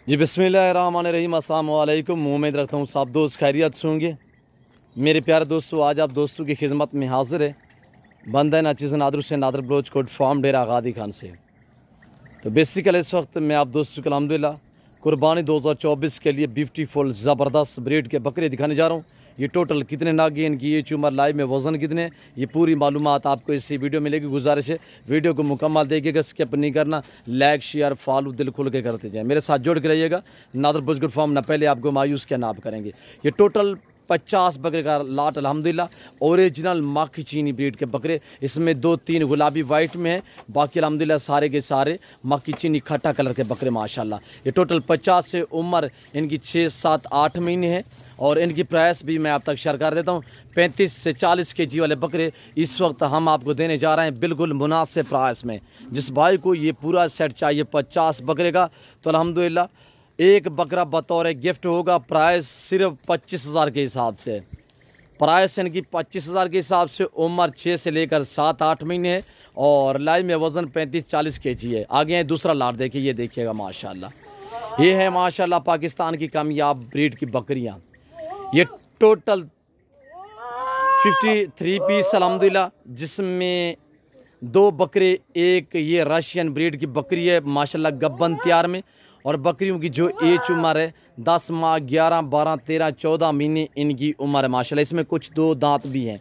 जी बिस्मिल्लाहिर्रहमानिर्रहीम, अस्सलाम वालेकुम। उम्मीद रखता हूँ सब दोस्त खैरियत से होंगे। मेरे प्यारे दोस्तों, आज आप दोस्तों की खिदमत में हाजिर है बंदा नाचिज़ नादर से नादर बलोच कोट फार्म डेरा गादी खान से। तो बेसिकल इस वक्त मैं आप दोस्तों को अल्हम्दुलिल्लाह कुर्बानी 2024 के लिए ब्यूटीफुल ज़बरदस्त ब्रीड के बकरे दिखाने जा रहा हूँ। ये टोटल कितने नागे, इनकी एज उम्र, लाइव में वज़न कितने, ये पूरी मालूमात आपको इसी वीडियो में मिलेगी। गुजारिश है वीडियो को मुकम्मल देखिएगा, स्किप नहीं करना, लाइक शेयर फॉलो दिल खुल के करते जाएँ, मेरे साथ जुड़ के रहिएगा। नादर बुज़ गुड फार्म, ना पहले आपको मायूस क्या नाप करेंगे। ये टोटल 50 बकरे का लाट अल्हम्दुलिल्लाह ओरिजिनल माखी चीनी ब्रीड के बकरे, इसमें 2-3 गुलाबी वाइट में है, बाकी अल्हम्दुलिल्लाह सारे के सारे माखी चीनी खट्टा कलर के बकरे माशाल्लाह। ये टोटल 50 से उम्र इनकी 6-7-8 महीने है और इनकी प्राइस भी मैं आप तक शेयर कर देता हूँ। 35 से 40 केजी वाले बकरे इस वक्त हम आपको देने जा रहे हैं बिल्कुल मुनासिब प्राइस में। जिस भाई को ये पूरा सेट चाहिए 50 बकरे का, तो अल्हम्दुलिल्लाह एक बकरा बतौर गिफ्ट होगा। प्राइस सिर्फ 25,000 के हिसाब से, प्राइस इनकी 25,000 के हिसाब से। उम्र 6 से लेकर 7-8 महीने है और लाइव में वज़न 35-40 केजी है। आगे है दूसरा लाट, देखिए, ये देखिएगा माशाल्लाह। ये है माशाल्लाह पाकिस्तान की कामयाब ब्रीड की बकरियां। ये टोटल 53 पीस अल्हम्दुलिल्लाह, जिसमें 2 बकरे, एक ये रशियन ब्रीड की बकरी है माशाल्लाह गब्बन तैयार में। और बकरियों की जो एज उम्र है 10 माह, 11, 12, 13, 14 महीने इनकी उम्र है माशाल्लाह। इसमें कुछ 2 दांत भी हैं।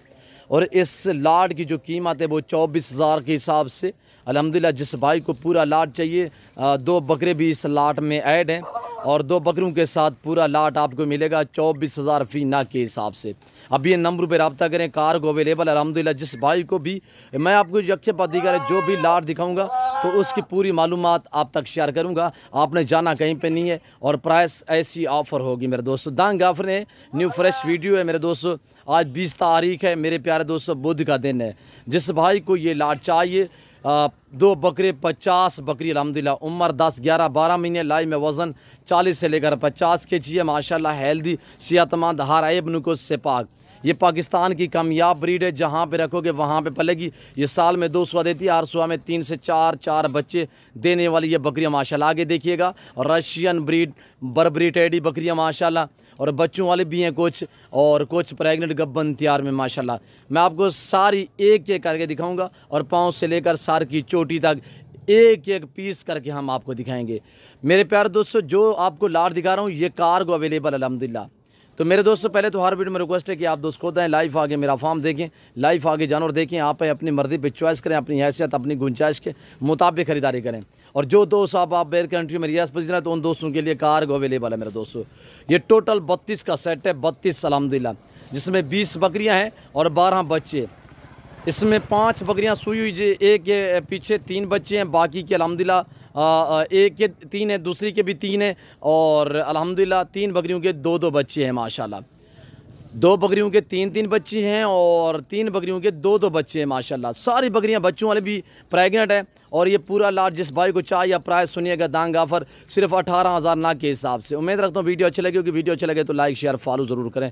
और इस लाट की जो कीमत है वो 24,000 के हिसाब से अल्हम्दुलिल्लाह। जिस भाई को पूरा लाट चाहिए, 2 बकरे भी इस लाट में ऐड हैं और 2 बकरियों के साथ पूरा लाट आपको मिलेगा 24,000 फी ना के हिसाब से। अब ये नंबर पर रब्ता करें, कार्गो अवेलेबल अल्हम्दुलिल्लाह। जिस भाई को भी मैं आपको यक्षे पति करे जो भी लाट दिखाऊंगा तो उसकी पूरी मालूमात आप तक शेयर करूंगा, आपने जाना कहीं पे नहीं है। और प्राइस ऐसी ऑफ़र होगी मेरे दोस्तों। दांग ऑफर है, न्यू फ्रेश वीडियो है मेरे दोस्तों। आज 20 तारीख है मेरे प्यारे दोस्तों, बुध का दिन है। जिस भाई को ये लाट चाहिए, 2 बकरे 50 बकरी अल्हम्दुलिल्लाह, उम्र 10, 11, 12 महीने, लाइव में वज़न 40 से लेकर 50 केजी है माशाल्लाह। हेल्दी, सेहतमंद, हर ऐब नुक़्स से पाक। ये पाकिस्तान की कामयाब ब्रीड है, जहाँ पे रखोगे वहाँ पे पलेगी। ये साल में 2 सुबह देती है, हर सुबह में 3 से 4 बच्चे देने वाली ये बकरियाँ माशाल्लाह। आगे देखिएगा, रशियन ब्रीड बर्बरी टेडी बकरियाँ माशाल्लाह, और बच्चों वाले भी हैं कुछ, और कुछ प्रेग्नेंट गब्बन तैयार में माशाल्लाह। मैं आपको सारी एक एक करके दिखाऊंगा और पाँव से लेकर सार की चोटी तक एक एक पीस करके हम आपको दिखाएंगे। मेरे प्यारे दोस्तों, जो आपको लाट दिखा रहा हूँ ये कार्गो अवेलेबल अल्हम्दुलिल्लाह। तो मेरे दोस्तों, पहले तो हर वीडियो में रिक्वेस्ट है कि आप दोस्त खुद आएँ, लाइव आगे मेरा फार्म देखें, लाइव आगे जानवर देखें, आप अपनी मर्ज़ी पे चॉइस करें, अपनी हैसियत अपनी गुंजाइश के मुताबिक खरीदारी करें। और जो दोस्त आप बेर कंट्री में रियाज पहुँच रहे हैं तो उन दोस्तों के लिए कार्गो अवेलेबल है मेरे दोस्तों। ये टोटल 32 का सेट है, 32 अल्हम्दुलिल्लाह, जिसमें 20 बकरियाँ हैं और 12 बच्चे। इसमें 5 बकरियां सुई हुई, एक के पीछे 3 बच्चे हैं, बाकी के अल्हम्दुलिल्लाह एक के 3 है, दूसरी के भी 3 है, और अल्हम्दुलिल्लाह 3 बकरियों के 2-2 बच्चे हैं माशाल्लाह। 2 बकरियों के 3-3 बच्चे हैं और 3 बकरियों के 2-2 बच्चे हैं माशाल्लाह। सारी बकरियां बच्चों वाले भी प्रेग्नेंट है। और ये पूरा लाट जिस भाई को चाहिए, प्राइस सुनिएगा, दांग ऑफर सिर्फ 18,000 ना के हिसाब से। उम्मीद रखता हूँ वीडियो अच्छी लगी होगी। वीडियो अच्छी लगे तो लाइक शेयर फॉलो ज़रूर करें।